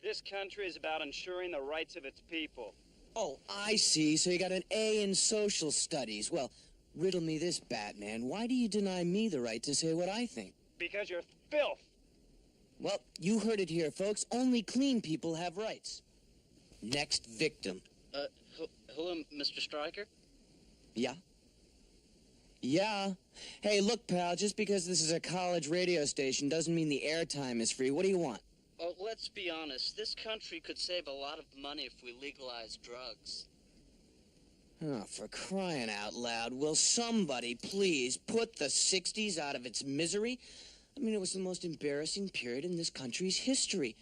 This country is about ensuring the rights of its people. Oh, I see. So you got an A in social studies. Well, riddle me this, Batman. Why do you deny me the right to say what I think? Because you're filth. Well, you heard it here, folks. Only clean people have rights. Next victim. Hello, Mr. Stryker? Yeah? Yeah. Hey, look, pal, just because this is a college radio station doesn't mean the airtime is free. What do you want? Oh, let's be honest. This country could save a lot of money if we legalized drugs. Oh, for crying out loud, will somebody please put the 60s out of its misery? I mean, it was the most embarrassing period in this country's history.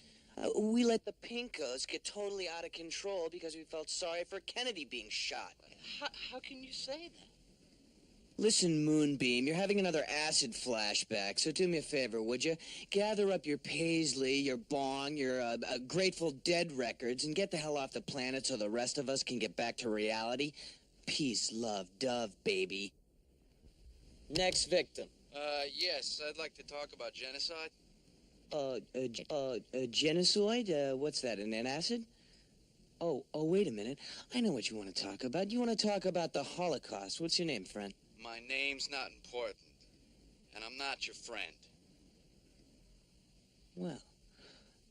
We let the Pinkos get totally out of control because we felt sorry for Kennedy being shot. How can you say that? Listen, Moonbeam, you're having another acid flashback, so do me a favor, would you? Gather up your Paisley, your Bong, your Grateful Dead records, and get the hell off the planet so the rest of us can get back to reality. Peace, love, dove, baby. Next victim. Yes, I'd like to talk about genocide. Genocide? What's that, an acid? Oh, wait a minute. I know what you want to talk about. You want to talk about the Holocaust. What's your name, friend? My name's not important, and I'm not your friend. Well,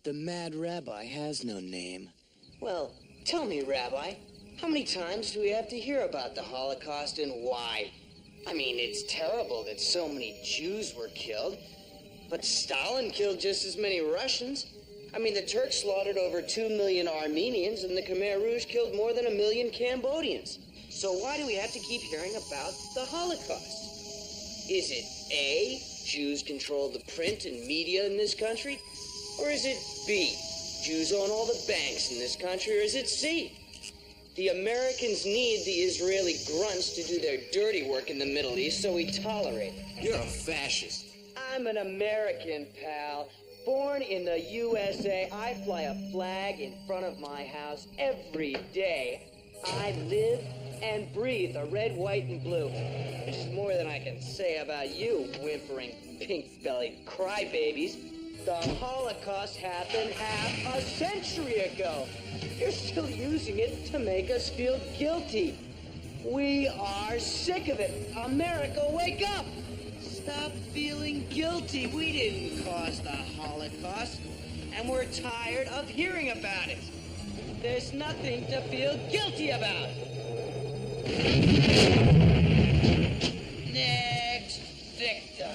the Mad Rabbi has no name. Well, tell me, Rabbi, how many times do we have to hear about the Holocaust and why? I mean, it's terrible that so many Jews were killed, but Stalin killed just as many Russians. I mean, the Turks slaughtered over 2 million Armenians, and the Khmer Rouge killed more than 1 million Cambodians. So why do we have to keep hearing about the Holocaust? Is it A, Jews control the print and media in this country? Or is it B, Jews own all the banks in this country? Or is it C, the Americans need the Israeli grunts to do their dirty work in the Middle East, so we tolerate it? You're a fascist. I'm an American, pal. Born in the USA, I fly a flag in front of my house every day. I live and breathe the red, white, and blue. Which is more than I can say about you, whimpering, pink-bellied crybabies. The Holocaust happened half a century ago. You're still using it to make us feel guilty. We are sick of it. America, wake up! Stop feeling guilty. We didn't cause the Holocaust, and we're tired of hearing about it. There's nothing to feel guilty about. Next victim.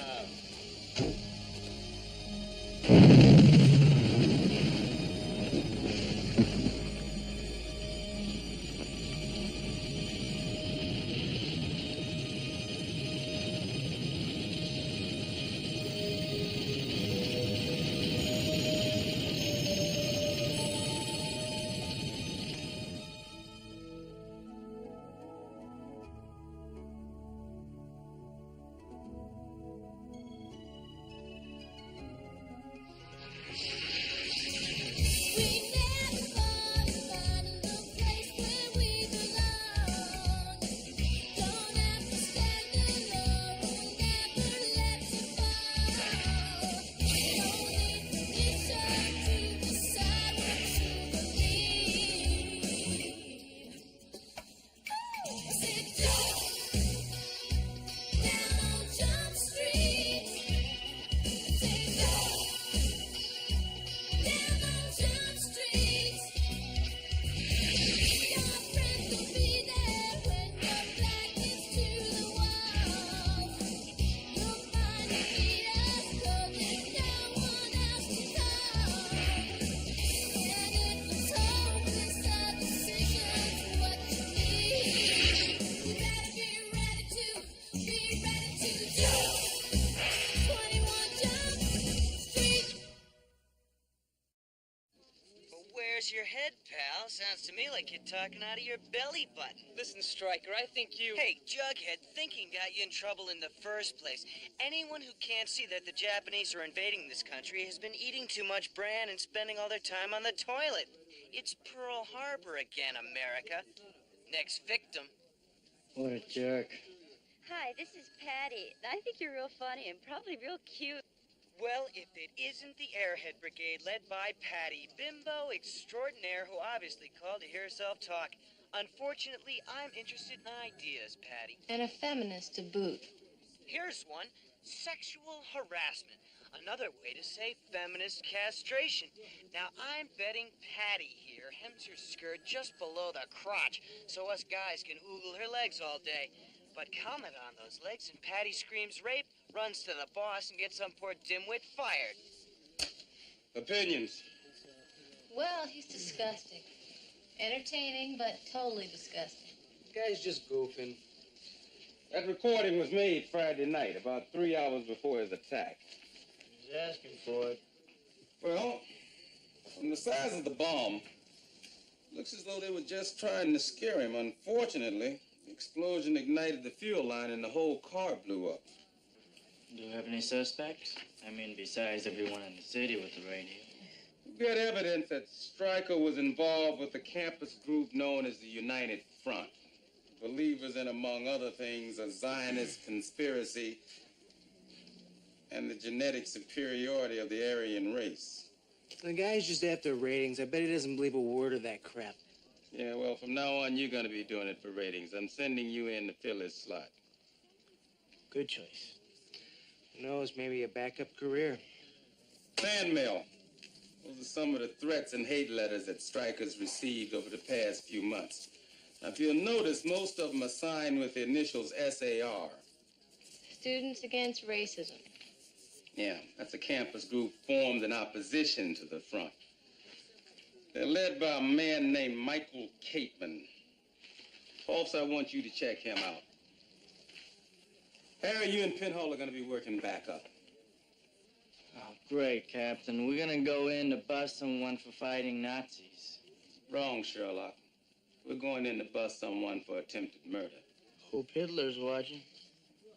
Your head, pal. Sounds to me like you're talking out of your belly button. Listen, Stryker, I think you... Hey, Jughead, thinking got you in trouble in the first place. Anyone who can't see that the Japanese are invading this country has been eating too much bran and spending all their time on the toilet. It's Pearl Harbor again, America. Next victim. What a jerk. Hi, this is Patty. I think you're real funny and probably real cute. Well, if it isn't the Airhead Brigade led by Patty, bimbo extraordinaire who obviously called to hear herself talk. Unfortunately, I'm interested in ideas, Patty. And a feminist to boot. Here's one. Sexual harassment. Another way to say feminist castration. Now, I'm betting Patty here hems her skirt just below the crotch so us guys can oogle her legs all day. But comment on those legs and Patty screams rape, runs to the boss, and gets some poor dimwit fired. Opinions? Well, he's disgusting. Entertaining, but totally disgusting. The guy's just goofing. That recording was made Friday night, about 3 hours before his attack. He's asking for it. Well, from the size of the bomb, looks as though they were just trying to scare him. Unfortunately, the explosion ignited the fuel line and the whole car blew up. Do you have any suspects? I mean, besides everyone in the city with the radio. We've got evidence that Stryker was involved with the campus group known as the United Front. Believers in, among other things, a Zionist conspiracy and the genetic superiority of the Aryan race. The guy's just after ratings. I bet he doesn't believe a word of that crap. Yeah, well, from now on, you're going to be doing it for ratings. I'm sending you in to fill his slot. Good choice. Who knows, maybe a backup career. Fan mail. Those are some of the threats and hate letters that Stryker's received over the past few months. Now, if you'll notice, most of them are signed with the initials SAR. Students Against Racism. Yeah, that's a campus group formed in opposition to the front. They're led by a man named Michael Cateman. Folks, I want you to check him out. Harry, you and Pinhole are going to be working back up. Oh, great, Captain. We're gonna go in to bust someone for fighting Nazis. Wrong, Sherlock. We're going in to bust someone for attempted murder. Hope Hitler's watching.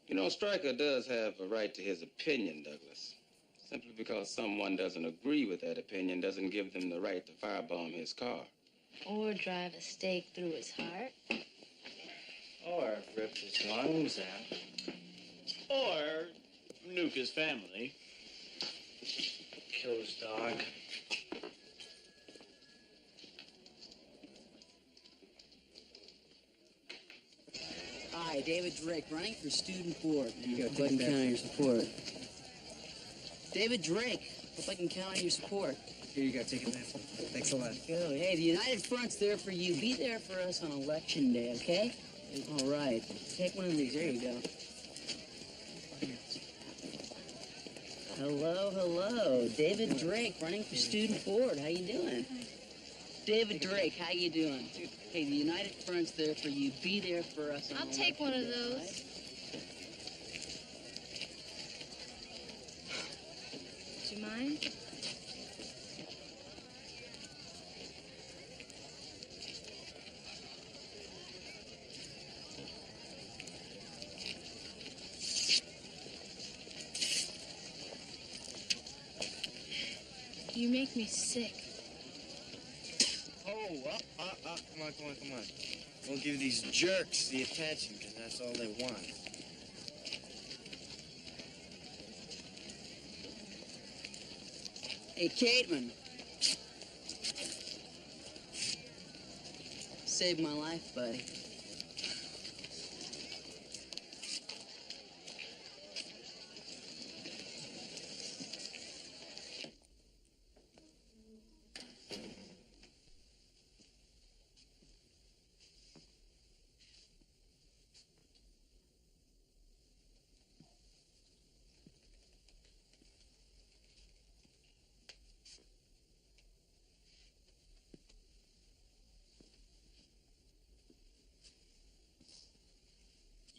You know, Stryker does have a right to his opinion, Douglas. Simply because someone doesn't agree with that opinion doesn't give them the right to firebomb his car. Or drive a stake through his heart. Or rip his lungs out. Or nuke his family. Kill his dog. Hi, David Drake, running for student board. There you go, hope I can count on your support. David Drake, hope I can count on your support. Here you go, take it back. Thanks a lot. Go. Hey, the United Front's there for you. Be there for us on election day, okay? All right. Take one of these. There you go. Hello. David Drake, running for student board. How you doing? David Drake, how you doing? Hey, the United Front's there for you. Be there for us on I'll election take one of day, those. right? Do you mind? You make me sick. Come on. We'll give these jerks the attention, because that's all they want. Hey, Cateman. Saved my life, buddy.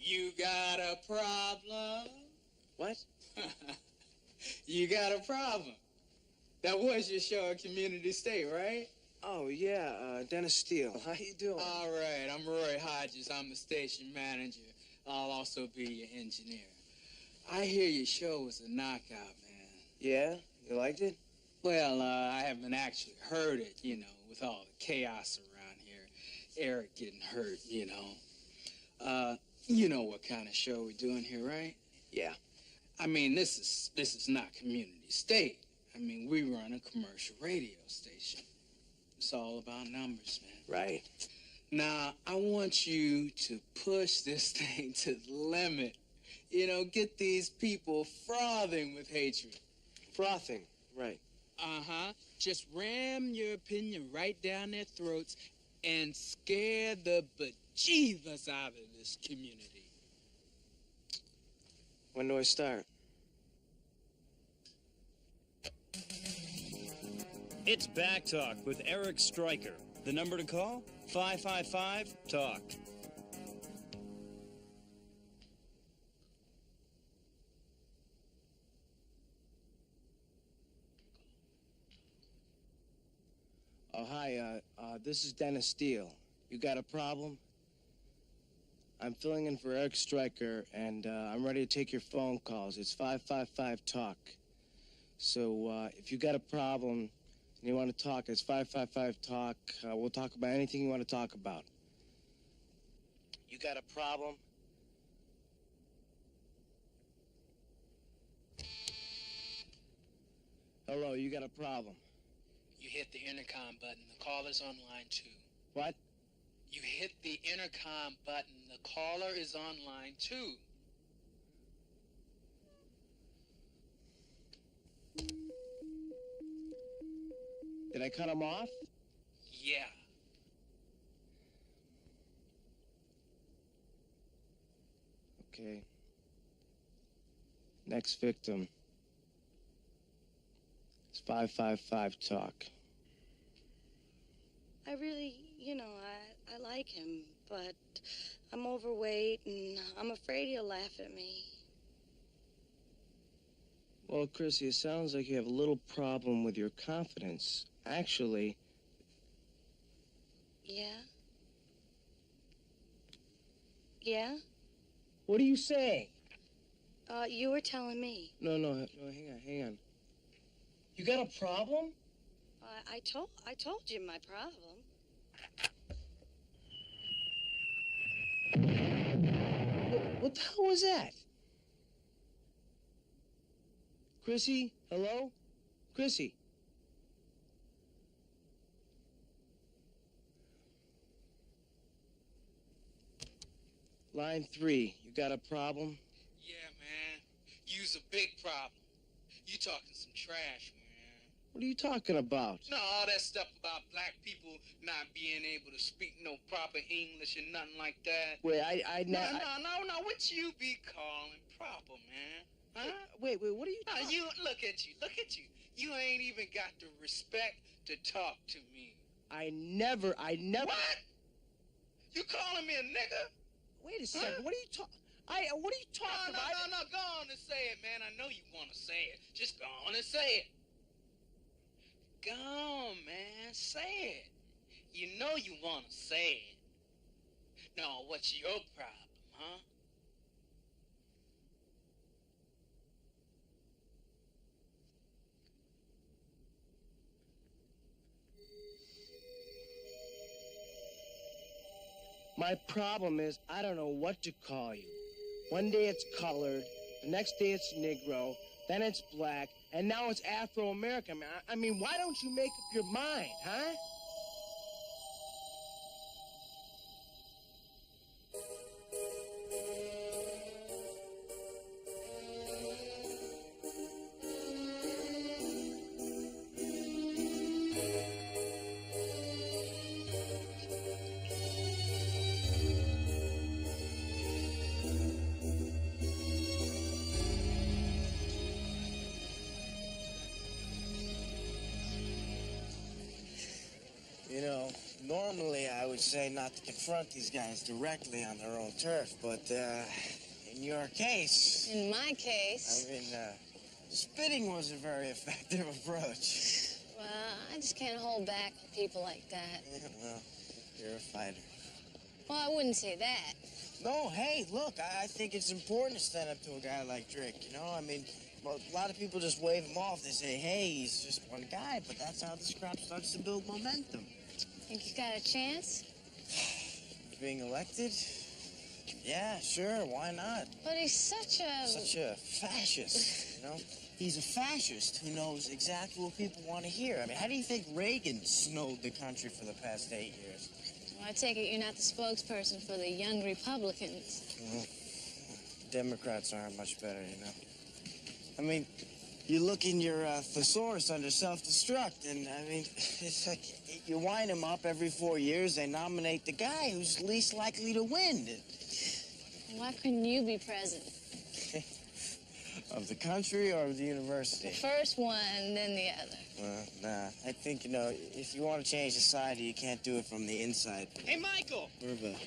You got a problem? What? You got a problem. That was your show at Community State, right? Oh, yeah, Dennis Steele. How you doing? All right, I'm Roy Hodges. I'm the station manager. I'll also be your engineer. I hear your show was a knockout, man. Yeah? You liked it? Well, I haven't actually heard it, with all the chaos around here. Eric getting hurt, You know what kind of show we're doing here, right? Yeah. I mean, this is not community state. I mean, we run a commercial radio station. It's all about numbers, man. Right. Now, I want you to push this thing to the limit. You know, get these people frothing with hatred. Frothing, right. Uh-huh. Just ram your opinion right down their throats and scare the bejeebus out of this community. When do I start? It's Back Talk with Eric Stryker. The number to call? 555-TALK. Oh, hi, this is Dennis Steele. You got a problem? I'm filling in for Eric Stryker, and I'm ready to take your phone calls. It's 555-TALK. So, if you got a problem and you want to talk, it's 555-TALK. We'll talk about anything you want to talk about. You got a problem? Hello, you got a problem? You hit the intercom button. The caller's on line 2. What? You hit the intercom button. The caller is on line 2. Did I cut him off? Yeah. Okay. Next victim. It's 555-TALK. I really, I like him, but I'm overweight and I'm afraid he'll laugh at me. Well, Chrissy, it sounds like you have a little problem with your confidence. Actually... Yeah? Yeah? What are you saying? You were telling me. No, hang on. You got a problem? I told you my problem. What the hell was that? Chrissy? Hello? Chrissy? Line 3, you got a problem? Yeah, man. You's a big problem. You talking some trash, man. What are you talking about? No, all that stuff about black people not being able to speak no proper English and nothing like that. Wait, No, what you be calling proper, man? Huh? Wait, what are you No, you, look at you. You ain't even got the respect to talk to me. I never... What? You calling me a nigga? Wait a second, what are you talking... what are you talking about? No, go on and say it, man. I know you want to say it. Just go on and say it. Go on, man. Say it. You know you want to say it. No, what's your problem, huh? My problem is I don't know what to call you. One day it's colored, the next day it's Negro, then it's black, and now it's Afro-American. I mean, why don't you make up your mind, huh? You know, normally I would say not to confront these guys directly on their own turf, but in your case... In my case... I mean, spitting was a very effective approach. Well, I just can't hold back on people like that. Yeah, well, you're a fighter. Well, I wouldn't say that. No, hey, look, I think it's important to stand up to a guy like Drake, you know? I mean, well, a lot of people just wave him off. They say, hey, he's just one guy, but that's how this crap starts to build momentum. Think you got a chance? Being elected? Yeah, sure, why not? But he's such a Fascist, you know? He's a fascist who knows exactly what people want to hear. I mean, how do you think Reagan snowed the country for the past 8 years? Well, I take it you're not the spokesperson for the young Republicans. Well, Democrats aren't much better, you know? I mean, you look in your thesaurus under self-destruct, and, I mean, it's like you wind them up every 4 years, they nominate the guy who's least likely to win. Why couldn't you be president? Of the country or of the university? The first one, then the other. Well, nah. I think, you know, if you want to change society, you can't do it from the inside. Hey, Michael! Merva.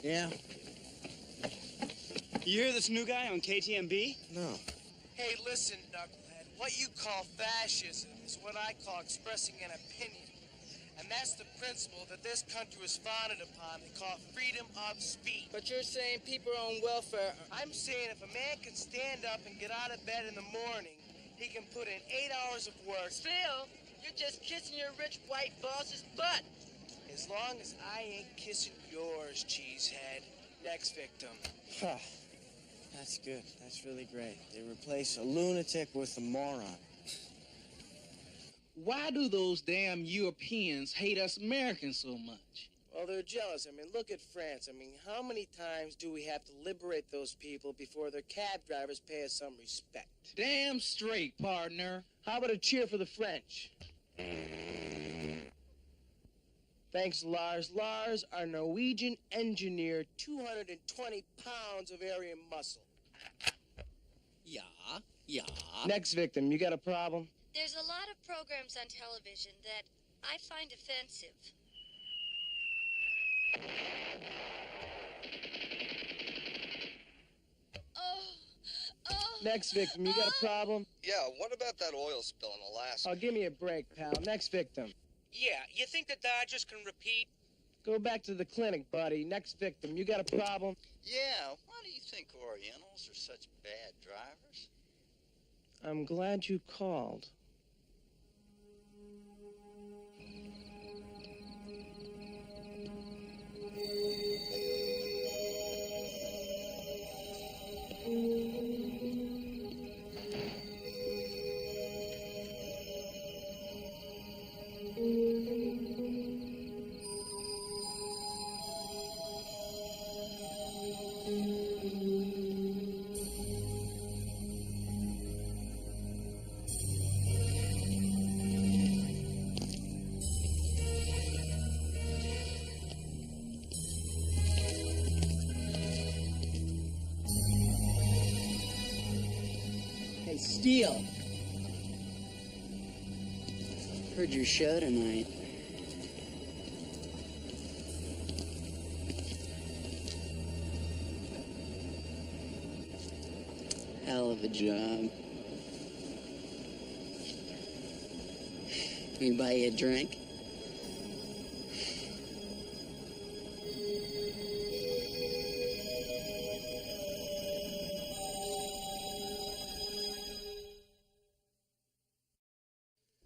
Yeah? You hear this new guy on KTMB? No. Hey, listen, knucklehead. What you call fascism is what I call expressing an opinion. And that's the principle that this country was founded upon. They call it freedom of speech. But you're saying people are on welfare. I'm saying if a man can stand up and get out of bed in the morning, he can put in 8 hours of work. Still, you're just kissing your rich white boss's butt. As long as I ain't kissing yours, cheesehead. Next victim. That's good. That's really great. They replace a lunatic with a moron. Why do those damn Europeans hate us Americans so much? Well, they're jealous. I mean, look at France. I mean, how many times do we have to liberate those people before their cab drivers pay us some respect? Damn straight, partner. How about a cheer for the French? Thanks, Lars. Lars, our Norwegian engineer, 220 pounds of area muscle. Yeah. Next victim, you got a problem? There's a lot of programs on television that I find offensive. Next victim, you got a problem? Yeah, what about that oil spill in Alaska? Oh, give me a break, pal. Next victim. Yeah, you think the Dodgers can repeat? Go back to the clinic, buddy. Next victim, you got a problem? Yeah, why do you think Orientals are such bad drivers? I'm glad you called. Steele. Heard your show tonight. Hell of a job. We buy you a drink?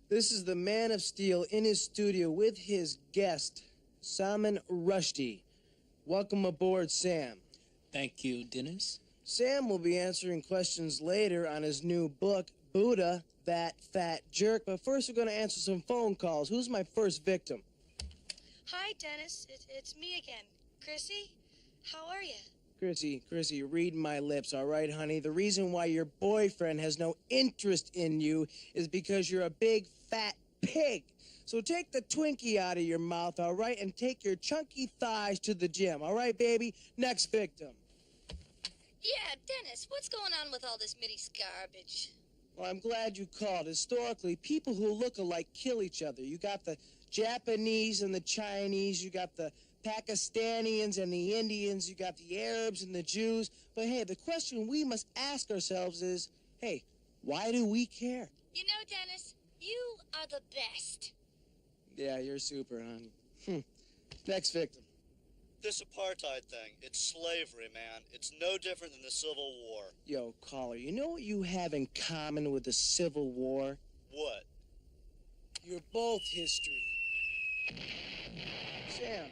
This is the Man of Steel in his studio with his guest, Salman Rushdie. Welcome aboard, Sam. Thank you, Dennis. Sam will be answering questions later on his new book, Buddha, That Fat Jerk. But first, we're going to answer some phone calls. Who's my first victim? Hi, Dennis. It's me again. Chrissy, how are you? Chrissy, read my lips, all right, honey? The reason why your boyfriend has no interest in you is because you're a big, fat pig. So take the Twinkie out of your mouth, all right, and take your chunky thighs to the gym, all right, baby? Next victim. Yeah, Dennis, what's going on with all this Mideast garbage? Well, I'm glad you called. Historically, people who look alike kill each other. You got the Japanese and the Chinese, you got the Pakistanians and the Indians, you got the Arabs and the Jews. But hey, the question we must ask ourselves is, hey, why do we care? You know, Dennis, you are the best. Yeah, you're super, honey. Next victim. This apartheid thing, it's slavery, man. It's no different than the Civil War. Yo, caller, you know what you have in common with the Civil War? What? You're both history. Sam,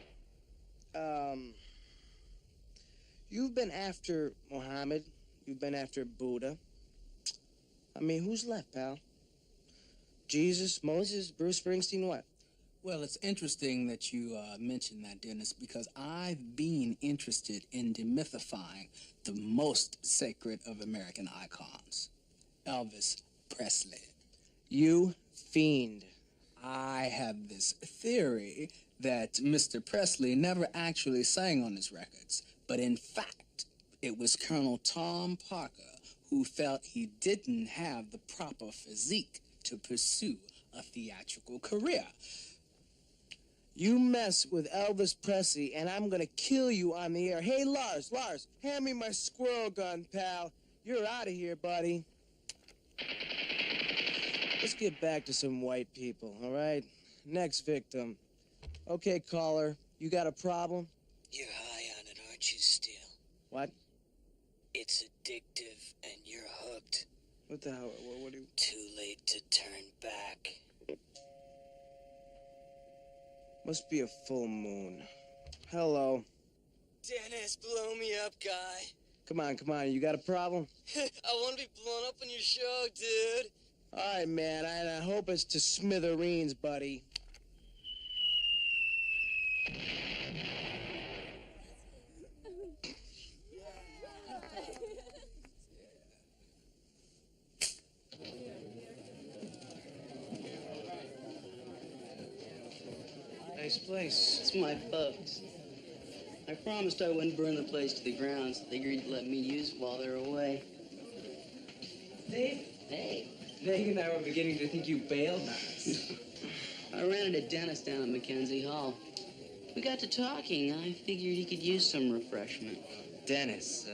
You've been after Muhammad. You've been after Buddha. I mean, who's left, pal? Jesus, Moses, Bruce Springsteen, what? Well, it's interesting that you mentioned that, Dennis, because I've been interested in demythifying the most sacred of American icons, Elvis Presley. You fiend. I have this theory that Mr. Presley never actually sang on his records, but in fact, it was Colonel Tom Parker who felt he didn't have the proper physique to pursue a theatrical career. You mess with Elvis Presley, and I'm gonna kill you on the air. Hey, Lars, hand me my squirrel gun, pal. You're out of here, buddy. Let's get back to some white people, all right? Next victim. Okay, caller, you got a problem? You're high on it, aren't you, Steele? What? It's addictive, and you're hooked. What the hell? What do you... Too late to turn back. Must be a full moon. Hello. Dennis, blow me up, guy. Come on, you got a problem? I want to be blown up on your show, dude. All right, man, I hope it's to smithereens, buddy. Nice place. It's my folks. I promised I wouldn't burn the place to the ground, so they agreed to let me use it while they're away. Dave? Hey. Meg and I were beginning to think you bailed on us. I rented a dentist down at Mackenzie Hall. We got to talking. I figured he could use some refreshment. Dennis,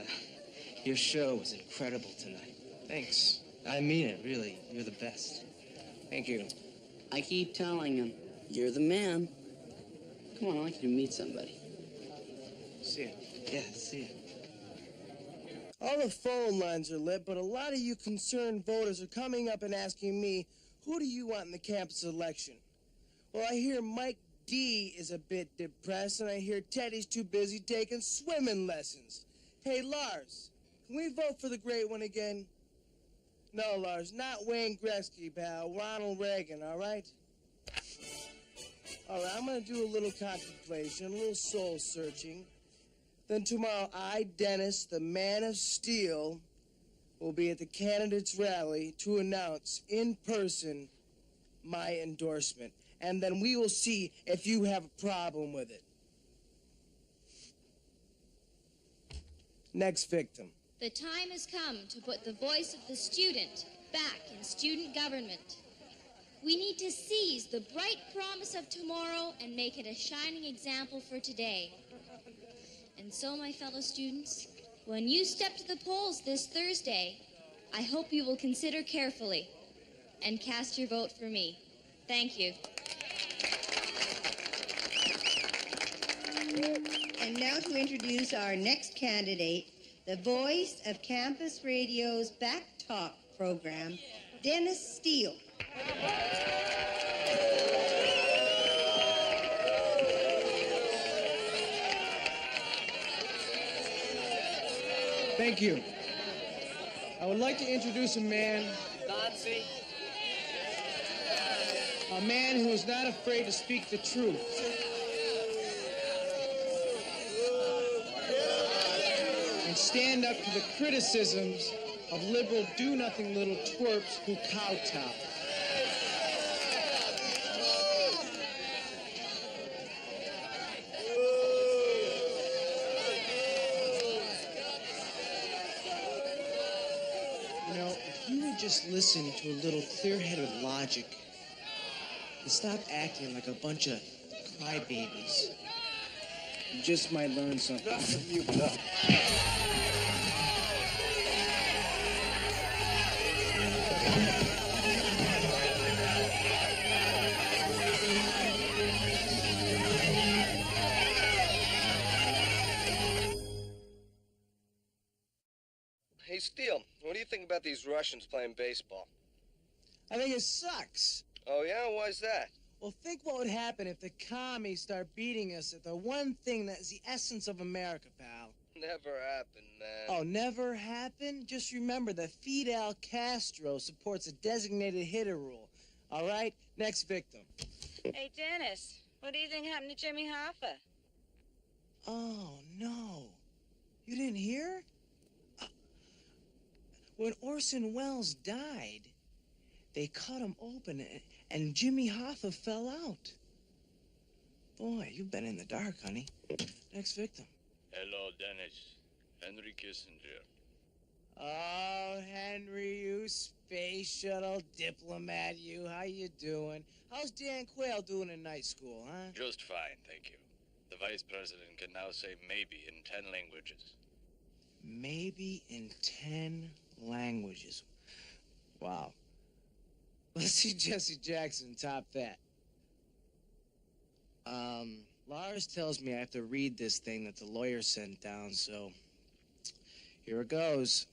your show was incredible tonight. Thanks. I mean it, really. You're the best. Thank you. I keep telling him, you're the man. Come on, I'd like you to meet somebody. See ya. Yeah, see ya. All the phone lines are lit, but a lot of you concerned voters are coming up and asking me, who do you want in the campus election? Well, I hear Mike D is a bit depressed, and I hear Teddy's too busy taking swimming lessons. Hey, Lars, can we vote for the great one again? No, Lars, not Wayne Gretzky, pal. Ronald Reagan, all right? All right, I'm going to do a little contemplation, a little soul searching. Then tomorrow, I, Dennis, the man of steel, will be at the candidates' rally to announce in person my endorsement. And then we will see if you have a problem with it. Next victim. The time has come to put the voice of the student back in student government. We need to seize the bright promise of tomorrow and make it a shining example for today. And so, my fellow students, when you step to the polls this Thursday, I hope you will consider carefully and cast your vote for me. Thank you. And now to introduce our next candidate, the voice of Campus Radio's Back Talk program, Dennis Steele. Thank you. I would like to introduce a man, Nazi. a man who is not afraid to speak the truth. And stand up to the criticisms of liberal do-nothing little twerps who kowtow. You know, if you would just listen to a little clear-headed logic and stop acting like a bunch of crybabies, you just might learn something. You Hey, Steele, what do you think about these Russians playing baseball? I think it sucks. Oh, yeah? Why's that? Well, think what would happen if the commies start beating us at the one thing that is the essence of America, pal. Never happened, man. Oh, never happened? Just remember that Fidel Castro supports a designated hitter rule. All right? Next victim. Hey, Dennis, what do you think happened to Jimmy Hoffa? Oh, no. You didn't hear? When Orson Welles died, they cut him open and Jimmy Hoffa fell out. Boy, you've been in the dark, honey. Next victim. Hello, Dennis. Henry Kissinger. Oh, Henry, you space shuttle diplomat, you. How you doing? How's Dan Quayle doing in night school, huh? Just fine, thank you. The vice president can now say maybe in 10 languages. Maybe in 10 languages. Wow. Let's see Jesse Jackson top that. Lars tells me I have to read this thing that the lawyer sent down, so here it goes.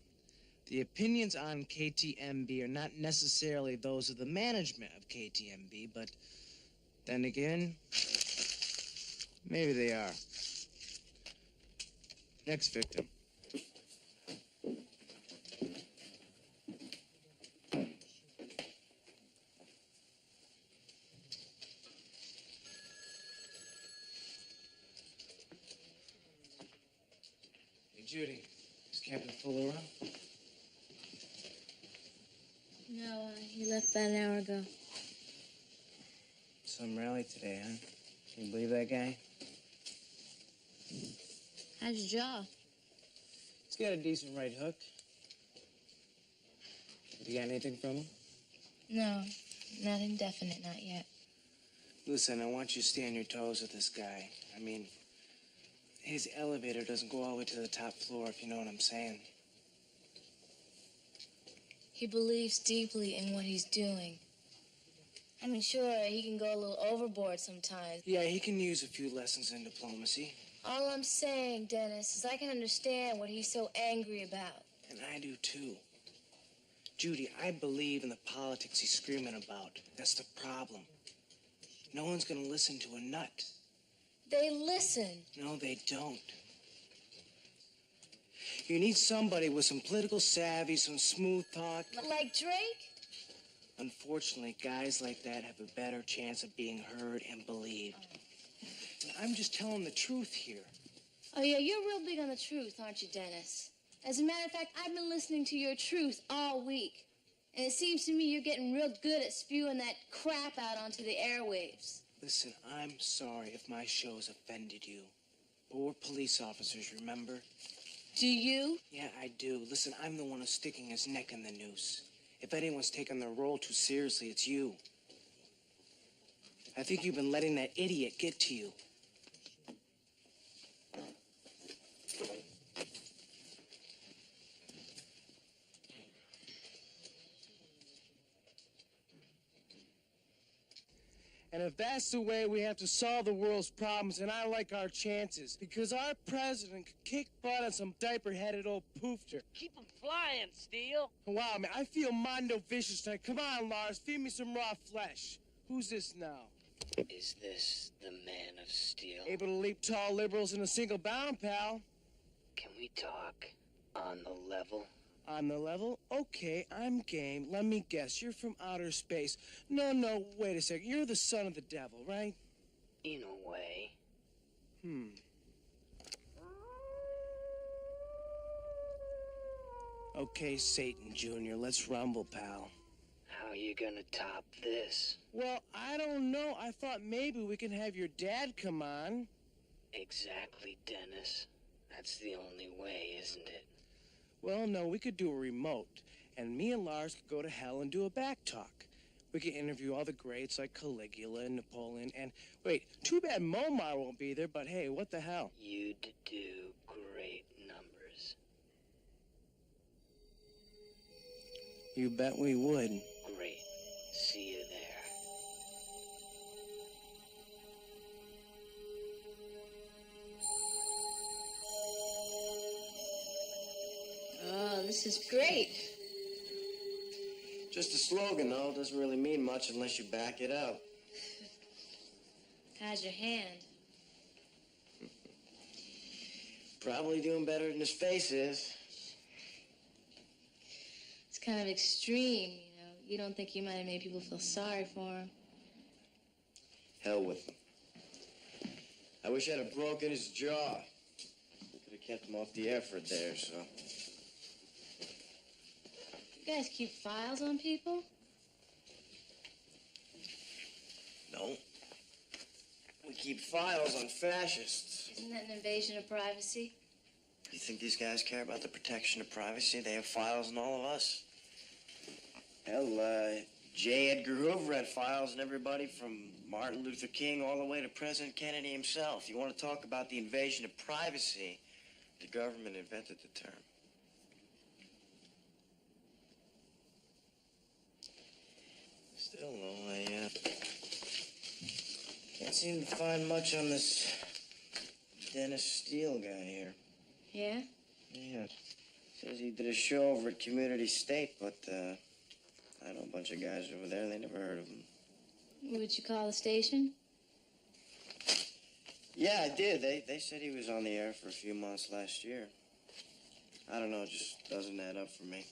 The opinions on KTMB are not necessarily those of the management of KTMB, but then again, maybe they are. Next victim. Judy, is Captain Fuller around? No, he left about an hour ago. Some rally today, huh? Can you believe that guy? How's your jaw? He's got a decent right hook. Have you got anything from him? No, nothing definite, not yet. Listen, I want you to stay on your toes with this guy. I mean, his elevator doesn't go all the way to the top floor, if you know what I'm saying. He believes deeply in what he's doing. I mean, sure, he can go a little overboard sometimes. Yeah, he can use a few lessons in diplomacy. All I'm saying, Dennis, is I can understand what he's so angry about. And I do, too. Judy, I believe in the politics he's screaming about. That's the problem. No one's gonna listen to a nut. They listen. No, they don't. You need somebody with some political savvy, some smooth talk. Like Drake? Unfortunately, guys like that have a better chance of being heard and believed. And I'm just telling the truth here. Oh, yeah, you're real big on the truth, aren't you, Dennis? As a matter of fact, I've been listening to your truth all week. And it seems to me you're getting real good at spewing that crap out onto the airwaves. Listen, I'm sorry if my show's offended you. But we're police officers, remember? Do you? Yeah, I do. Listen, I'm the one who's sticking his neck in the noose. If anyone's taken their role too seriously, it's you. I think you've been letting that idiot get to you. And if that's the way we have to solve the world's problems, then I like our chances. Because our president could kick butt on some diaper-headed old poofter. Keep 'em flying, Steele. Wow, man, I feel mondo vicious tonight. Come on, Lars, feed me some raw flesh. Who's this now? Is this the Man of Steel? Able to leap tall liberals in a single bound, pal. Can we talk on the level? On the level? Okay, I'm game. Let me guess, you're from outer space. No, wait a second. You're the son of the devil, right? In a way. Okay, Satan Jr., let's rumble, pal. How are you gonna top this? Well, I don't know. I thought maybe we can have your dad come on. Exactly, Dennis. That's the only way, isn't it? Well, no, we could do a remote, and me and Lars could go to hell and do a back talk. We could interview all the greats like Caligula and Napoleon, and wait, too bad Momar won't be there, but hey, what the hell? You'd do great numbers. You bet we would. Great. See you there. Oh, this is great. Just a slogan, though. Doesn't really mean much unless you back it up. How's your hand? Probably doing better than his face is. It's kind of extreme, you know. You don't think you might have made people feel sorry for him? Hell with him. I wish I'd have broken his jaw. Could have kept him off the air for a day or so. You guys keep files on people? No. We keep files on fascists. Isn't that an invasion of privacy? You think these guys care about the protection of privacy? They have files on all of us. Hell, J. Edgar Hoover had files on everybody from Martin Luther King all the way to President Kennedy himself. You want to talk about the invasion of privacy? The government invented the term. Still, though, I can't seem to find much on this Dennis Steele guy here. Yeah? Yeah. Says he did a show over at Community State, but, I know a bunch of guys over there. They never heard of him. Would you call the station? Yeah, I did. They said he was on the air for a few months last year. I don't know, it just doesn't add up for me.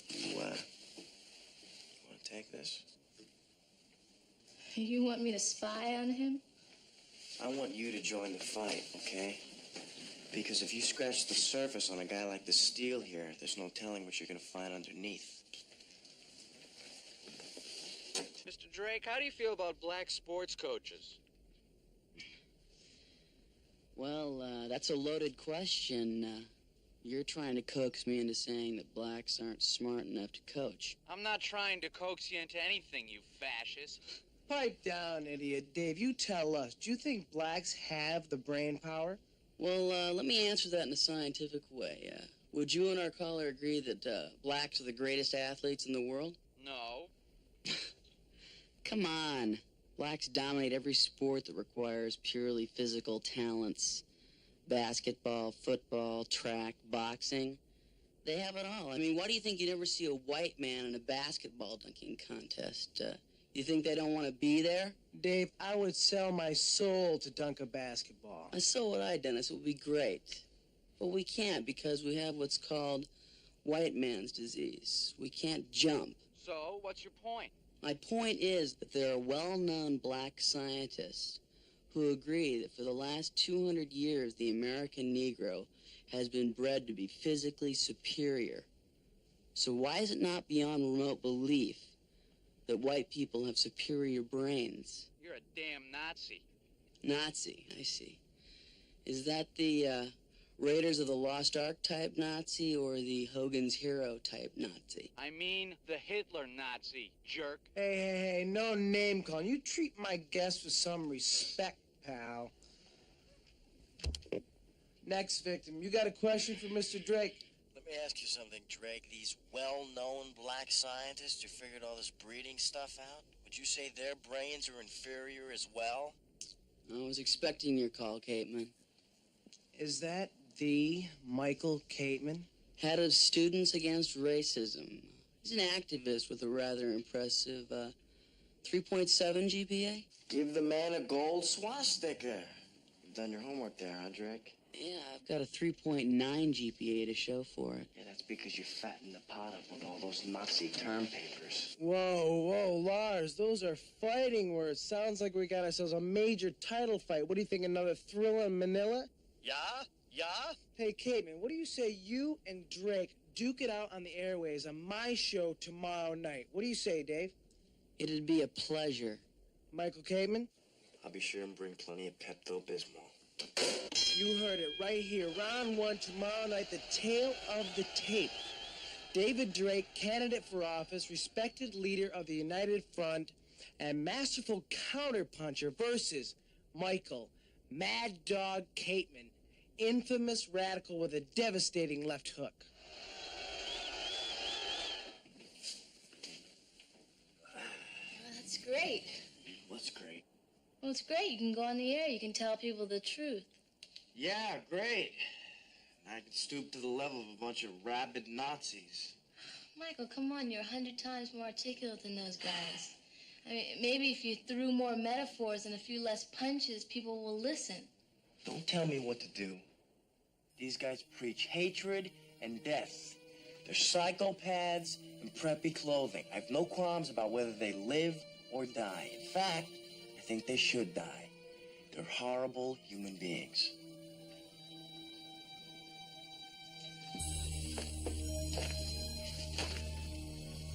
You, want to take this? You want me to spy on him? I want you to join the fight, okay? Because if you scratch the surface on a guy like the Steele here, there's no telling what you're going to find underneath. Mr. Drake, how do you feel about black sports coaches? Well, that's a loaded question. You're trying to coax me into saying that blacks aren't smart enough to coach. I'm not trying to coax you into anything, you fascist. Pipe down, idiot. Dave, you tell us. Do you think blacks have the brain power? Well, let me answer that in a scientific way. Would you and our caller agree that blacks are the greatest athletes in the world? No. Come on. Blacks dominate every sport that requires purely physical talents. Basketball, football, track, boxing. They have it all. I mean, why do you think you never see a white man in a basketball dunking contest? You think they don't want to be there? Dave, I would sell my soul to dunk a basketball. And so would I, Dennis. It would be great. But we can't because we have what's called white man's disease. We can't jump. So, what's your point? My point is that there are well-known black scientists who agree that for the last 200 years, the American Negro has been bred to be physically superior. So why is it not beyond remote belief that white people have superior brains? You're a damn Nazi. Nazi, I see. Is that the Raiders of the Lost Ark type Nazi or the Hogan's Hero type Nazi? I mean the Hitler Nazi, jerk. Hey, no name calling. You treat my guests with some respect, pal. Next victim. You got a question for Mr. Drake? Let me ask you something, Drake. These well-known black scientists who figured all this breeding stuff out, would you say their brains are inferior as well? I was expecting your call, Cateman. Is that the Michael Cateman? Head of Students Against Racism. He's an activist with a rather impressive 3.7 GPA. Give the man a gold swastika. You've done your homework there, huh, Drake? Yeah, I've got a 3.9 GPA to show for it. Yeah, that's because you fattened the pot up with all those Nazi term papers. Whoa, Lars, those are fighting words. Sounds like we got ourselves a major title fight. What do you think, another Thriller in Manila? Yeah? Hey, Cateman, what do you say you and Drake duke it out on the airways on my show tomorrow night? What do you say, Dave? It'd be a pleasure. Michael Cateman? I'll be sure and bring plenty of Pepto-Bismol. You heard it right here. Round one tomorrow night, the tale of the tape. David Drake, candidate for office, respected leader of the United Front, and masterful counterpuncher versus Michael Mad Dog Cateman, infamous radical with a devastating left hook. Oh, that's great. What's great? Well, it's great. You can go on the air. You can tell people the truth. Yeah, great. I can stoop to the level of a bunch of rabid Nazis. Michael, come on. You're 100 times more articulate than those guys. I mean, maybe if you threw more metaphors and a few less punches, people will listen. Don't tell me what to do. These guys preach hatred and death. They're psychopaths in preppy clothing. I have no qualms about whether they live or die. In fact, I think they should die. They're horrible human beings.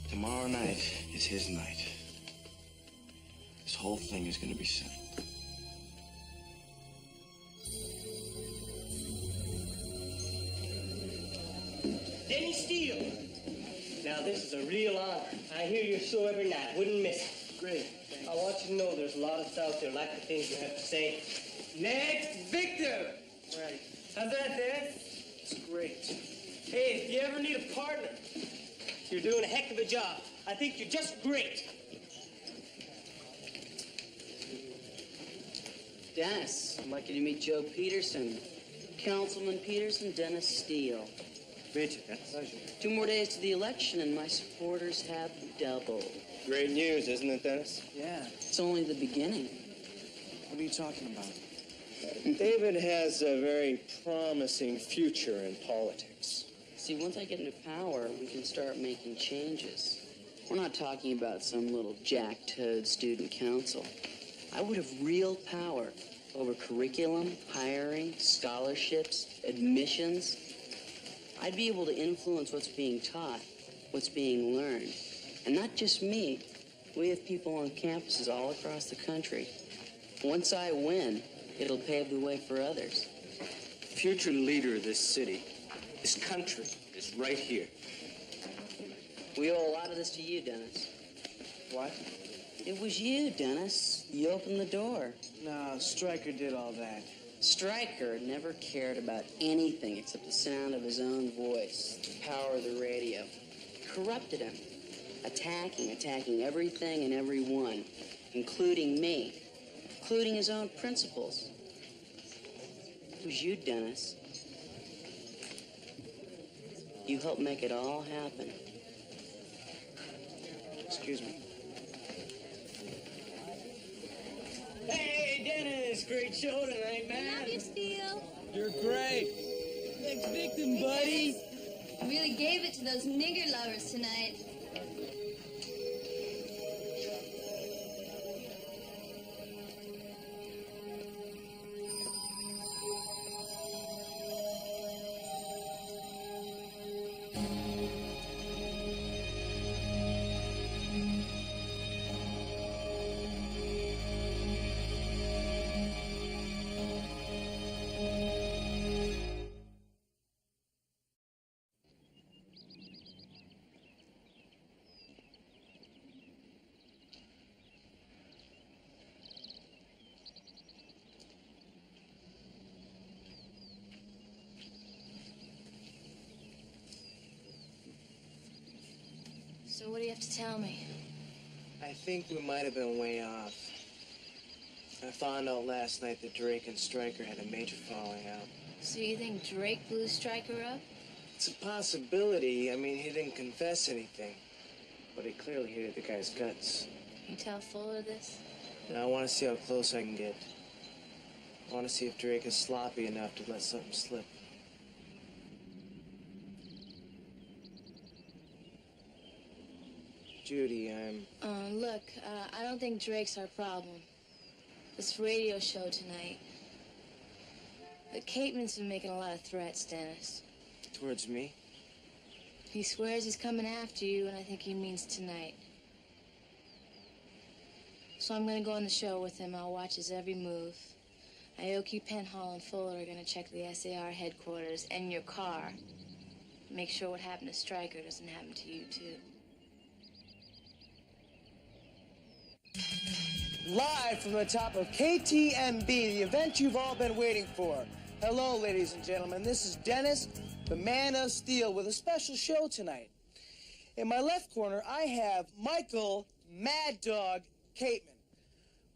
Tomorrow night is his night. This whole thing is going to be settled. Denny Steele. Now, this is a real honor. I hear your show every night. Wouldn't miss it. Great. Thanks. I want you to know there's a lot of us out there like the things you have to say. Next, Victor. Right. How's that, Dad? It's great. Hey, if you ever need a partner, you're doing a heck of a job. I think you're just great. Dennis, I'd like you to meet Joe Peterson. Councilman Peterson, Dennis Steele. Richard, that's a pleasure. 2 more days to the election, and my supporters have doubled. Great news, isn't it, Dennis? Yeah. It's only the beginning. What are you talking about? David has a very promising future in politics. See, once I get into power, we can start making changes. We're not talking about some little jack-toad student council. I would have real power over curriculum, hiring, scholarships, admissions. I'd be able to influence what's being taught, what's being learned. And not just me. We have people on campuses all across the country. Once I win, it'll pave the way for others. Future leader of this city, this country, is right here. We owe a lot of this to you, Dennis. What? It was you, Dennis. You opened the door. No, Stryker did all that. Stryker never cared about anything except the sound of his own voice, the power of the radio. Corrupted him. Attacking everything and everyone, including me, including his own principles. It was you, Dennis. You helped make it all happen. Excuse me. Hey, Dennis, great show tonight, man. Love you, Steele. You're great. Next victim, buddy. You really gave it to those nigger lovers tonight. So what do you have to tell me? I think we might have been way off. I found out last night that Drake and Stryker had a major falling out. So you think Drake blew Stryker up? It's a possibility. I mean, he didn't confess anything. But he clearly hated the guy's guts. Can you tell Fuller this? Now, I want to see how close I can get. I want to see if Drake is sloppy enough to let something slip. Judy, Look, I don't think Drake's our problem. This radio show tonight. But Capeman's been making a lot of threats, Dennis. Towards me? He swears he's coming after you, and I think he means tonight. So I'm gonna go on the show with him. I'll watch his every move. Aoki, Penhall, and Fuller are gonna check the SAR headquarters and your car. Make sure what happened to Stryker doesn't happen to you, too. Live from the top of KTMB, the event you've all been waiting for. Hello, ladies and gentlemen. This is Dennis, the Man of Steel, with a special show tonight. In my left corner, I have Michael Mad Dog Capeman.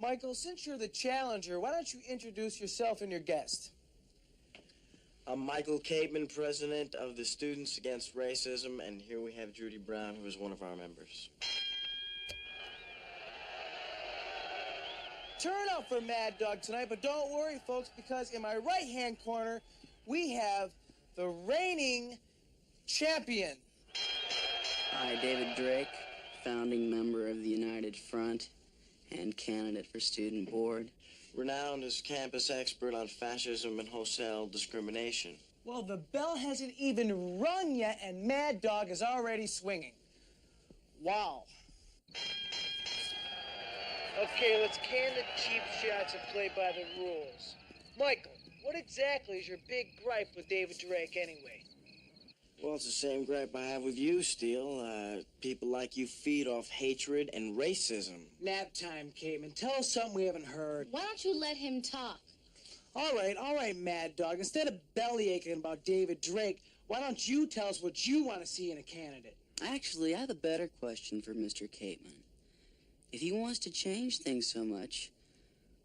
Michael, since you're the challenger, why don't you introduce yourself and your guest? I'm Michael Capeman, president of the Students Against Racism, and here we have Judy Brown, who is one of our members. turnout for Mad Dog tonight, but don't worry, folks, because in my right-hand corner, we have the reigning champion. I, David Drake, founding member of the United Front and candidate for student board. Renowned as campus expert on fascism and wholesale discrimination. Well, the bell hasn't even rung yet, and Mad Dog is already swinging. Wow. Okay, let's can the cheap shots and play by the rules. Michael, what exactly is your big gripe with David Drake anyway? Well, it's the same gripe I have with you, Steele. People like you feed off hatred and racism. Nap time, Caveman. Tell us something we haven't heard. Why don't you let him talk? All right, Mad Dog. Instead of bellyaching about David Drake, why don't you tell us what you want to see in a candidate? Actually, I have a better question for Mr. Capeman. If he wants to change things so much,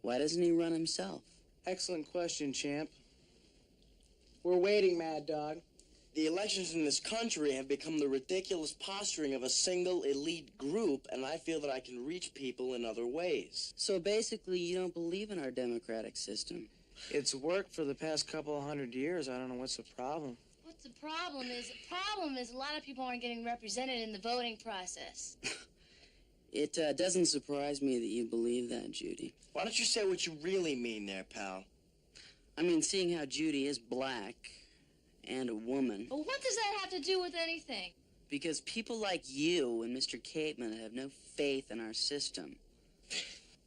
why doesn't he run himself? Excellent question, champ. We're waiting, Mad Dog. The elections in this country have become the ridiculous posturing of a single elite group, and I feel that I can reach people in other ways. So basically, you don't believe in our democratic system? It's worked for the past couple of 100 years. I don't know what's the problem. What's the problem is? The problem is a lot of people aren't getting represented in the voting process. It doesn't surprise me that you believe that, Judy. Why don't you say what you really mean there, pal? I mean, seeing how Judy is black and a woman. But what does that have to do with anything? Because people like you and Mr. Capeman have no faith in our system.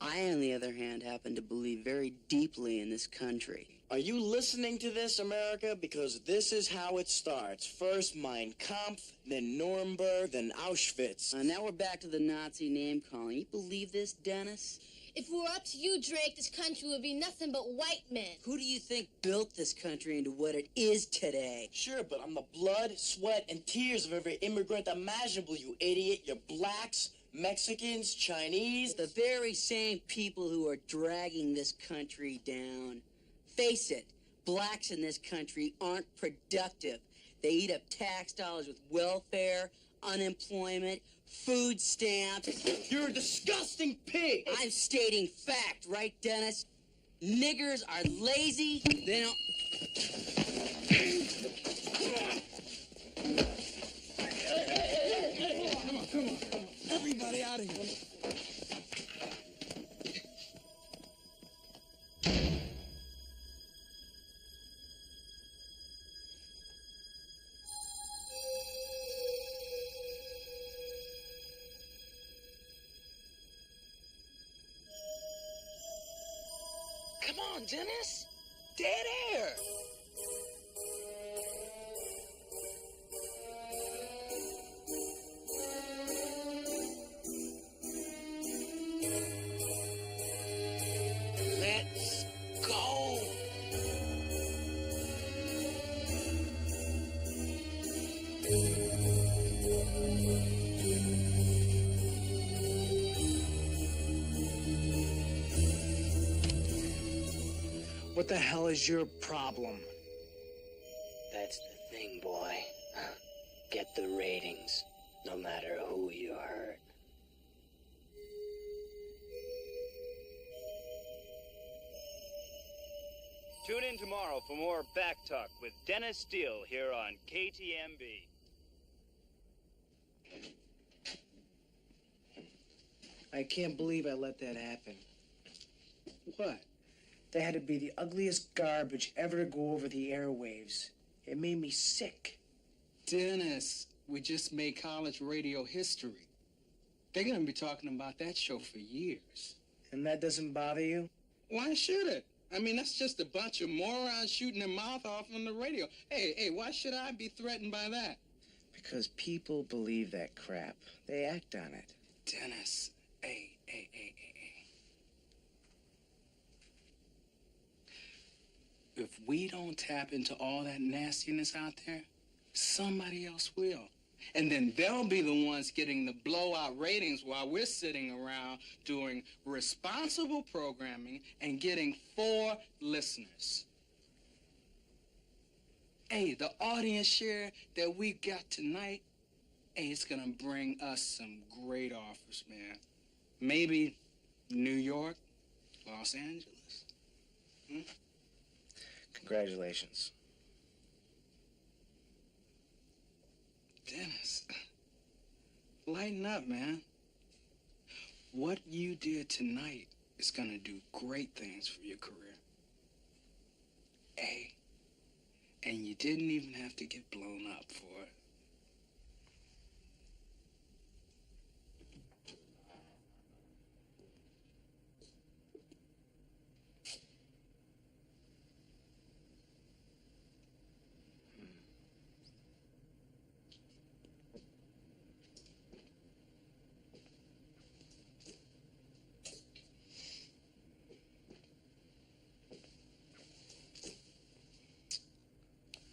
I, on the other hand, happen to believe very deeply in this country. Are you listening to this, America? Because this is how it starts. First Mein Kampf, then Nuremberg, then Auschwitz. Now we're back to the Nazi name-calling. You believe this, Dennis? If it were up to you, Drake, this country would be nothing but white men. Who do you think built this country into what it is today? Sure, but I'm the blood, sweat, and tears of every immigrant imaginable, you idiot. You're blacks, Mexicans, Chinese. The very same people who are dragging this country down. Face it, blacks in this country aren't productive. They eat up tax dollars with welfare, unemployment, food stamps. You're a disgusting pig. I'm stating fact, right, Dennis? Niggers are lazy. They don't... Come on. Everybody out of here. Come on, Dennis. Dead air. Let's go. What the hell is your problem? That's the thing, boy. Get the ratings, no matter who you hurt. Tune in tomorrow for more Back Talk with Dennis Steele here on KTMB. I can't believe I let that happen. What? That had to be the ugliest garbage ever to go over the airwaves. It made me sick. Dennis, we just made college radio history. They're going to be talking about that show for years. And that doesn't bother you? Why should it? I mean, that's just a bunch of morons shooting their mouth off on the radio. Hey, why should I be threatened by that? Because people believe that crap. They act on it. Dennis, hey. If we don't tap into all that nastiness out there, somebody else will. And then they'll be the ones getting the blowout ratings while we're sitting around doing responsible programming and getting 4 listeners. Hey, the audience share that we got tonight, hey, it's gonna bring us some great offers, man. Maybe New York, Los Angeles. Hmm? Congratulations. Dennis, lighten up, man. What you did tonight is gonna do great things for your career. And you didn't even have to get blown up for it.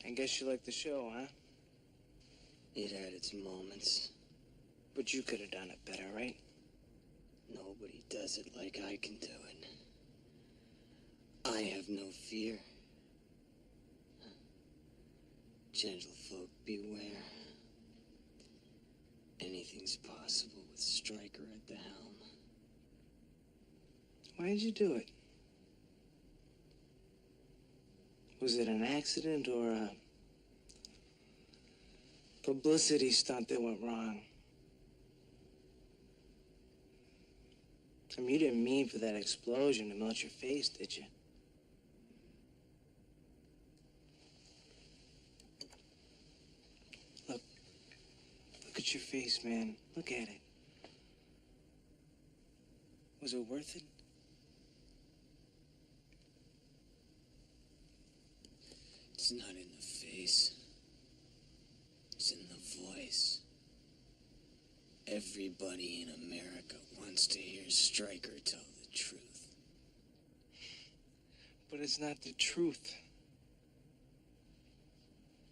I guess you liked the show, huh? It had its moments. But you could have done it better, right? Nobody does it like I can do it. I have no fear. Gentlefolk, beware. Anything's possible with Stryker at the helm. Why did you do it? Was it an accident or a publicity stunt that went wrong? I mean, you didn't mean for that explosion to melt your face, did you? Look at your face, man. Look at it. Was it worth it? It's not in the face. It's in the voice. Everybody in America wants to hear Stryker tell the truth. But it's not the truth.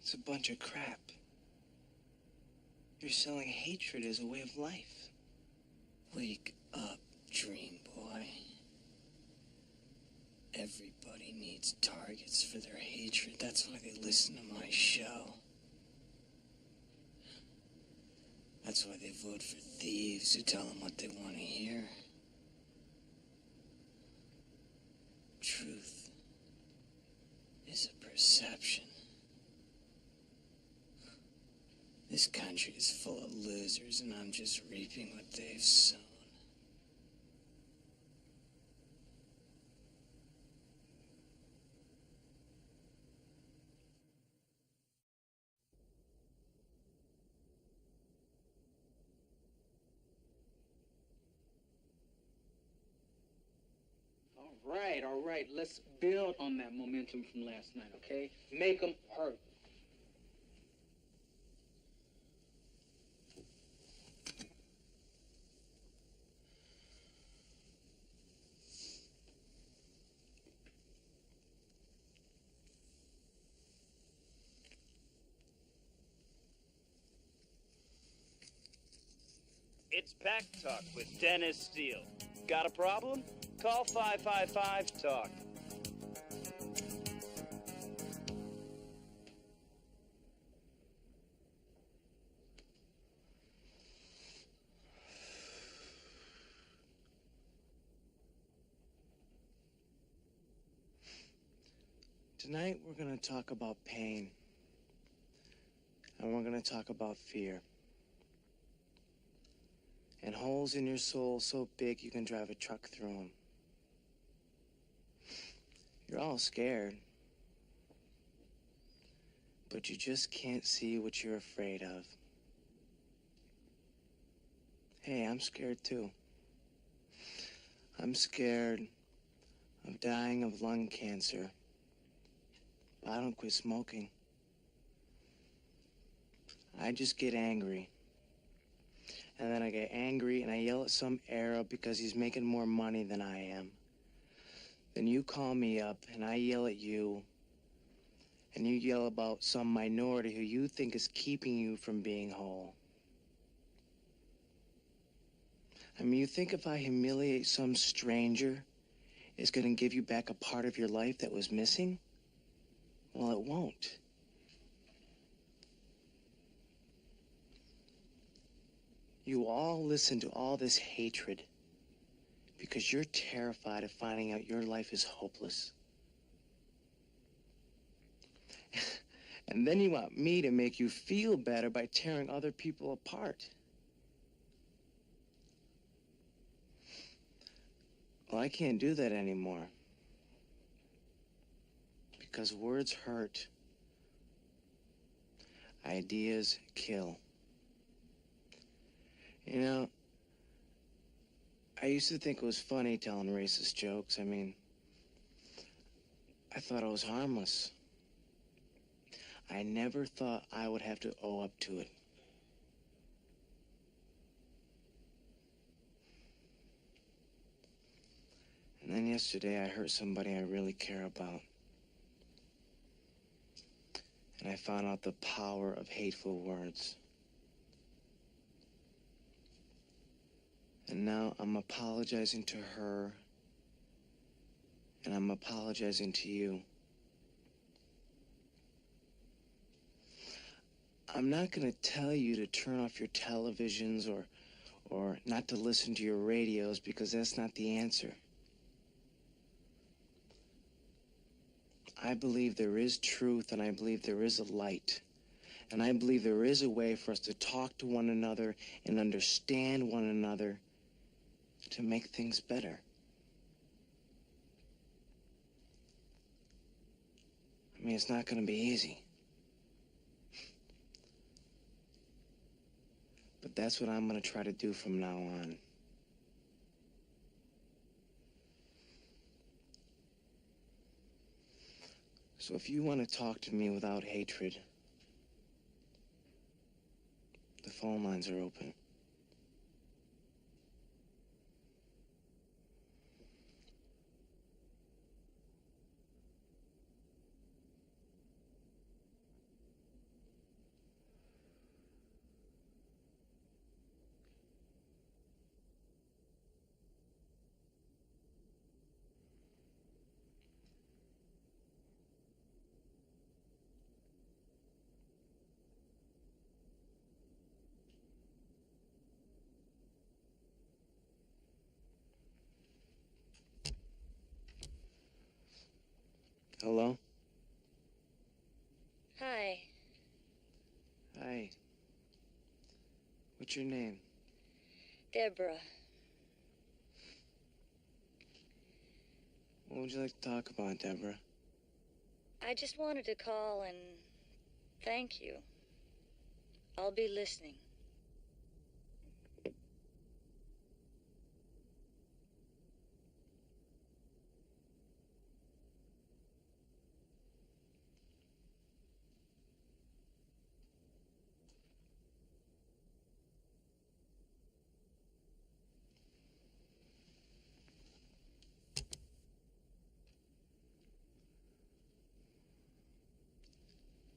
It's a bunch of crap. You're selling hatred as a way of life. Wake up, dream boy. Everybody needs targets for their hatred. That's why they listen to my show. That's why they vote for thieves who tell them what they want to hear. Truth is a perception. This country is full of losers, and I'm just reaping what they've sown. All right. Let's build on that momentum from last night, okay? Make them hurt. It's Back Talk with Dennis Steele. Got a problem? Call 555-TALK. Tonight, we're going to talk about pain. And we're going to talk about fear. And holes in your soul so big you can drive a truck through them. You're all scared. But you just can't see what you're afraid of. Hey, I'm scared too. I'm scared of dying of lung cancer. But I don't quit smoking. I just get angry. And then I get angry and I yell at some Arab because he's making more money than I am. Then you call me up and I yell at you. And you yell about some minority who you think is keeping you from being whole. I mean, you think if I humiliate some stranger, it's going to give you back a part of your life that was missing? Well, it won't. You all listen to all this hatred Because you're terrified of finding out your life is hopeless. And then you want me to make you feel better by tearing other people apart. Well, I can't do that anymore. Because words hurt. Ideas kill. You know, I used to think it was funny telling racist jokes. I mean, I thought I was harmless. I never thought I would have to owe up to it. And then yesterday I hurt somebody I really care about. And I found out the power of hateful words. And now I'm apologizing to her, and I'm apologizing to you. I'm not gonna tell you to turn off your televisions or not to listen to your radios, because that's not the answer. I believe there is truth, and I believe there is a light. And I believe there is a way for us to talk to one another and understand one another to make things better. I mean, it's not going to be easy. But that's what I'm going to try to do from now on. So if you want to talk to me without hatred, the phone lines are open. Hello? Hi. Hi. What's your name? Deborah. What would you like to talk about, Deborah? I just wanted to call and thank you. I'll be listening.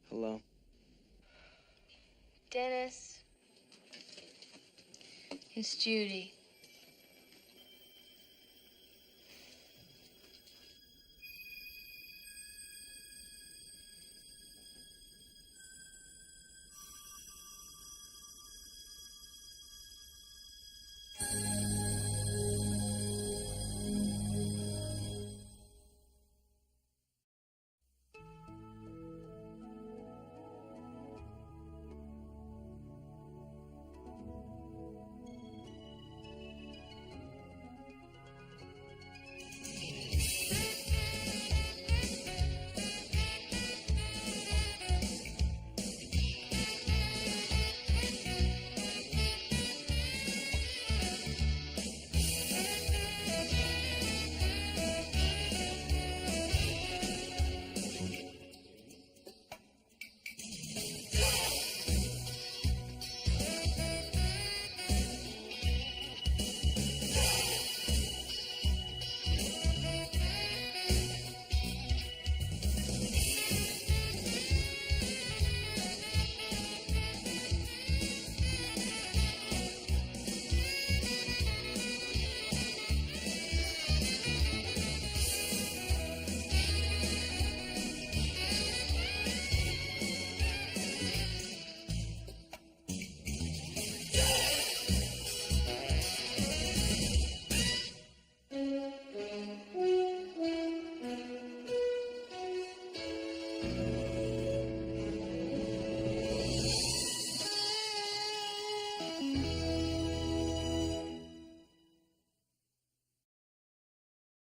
Hello? Dennis, it's Judy.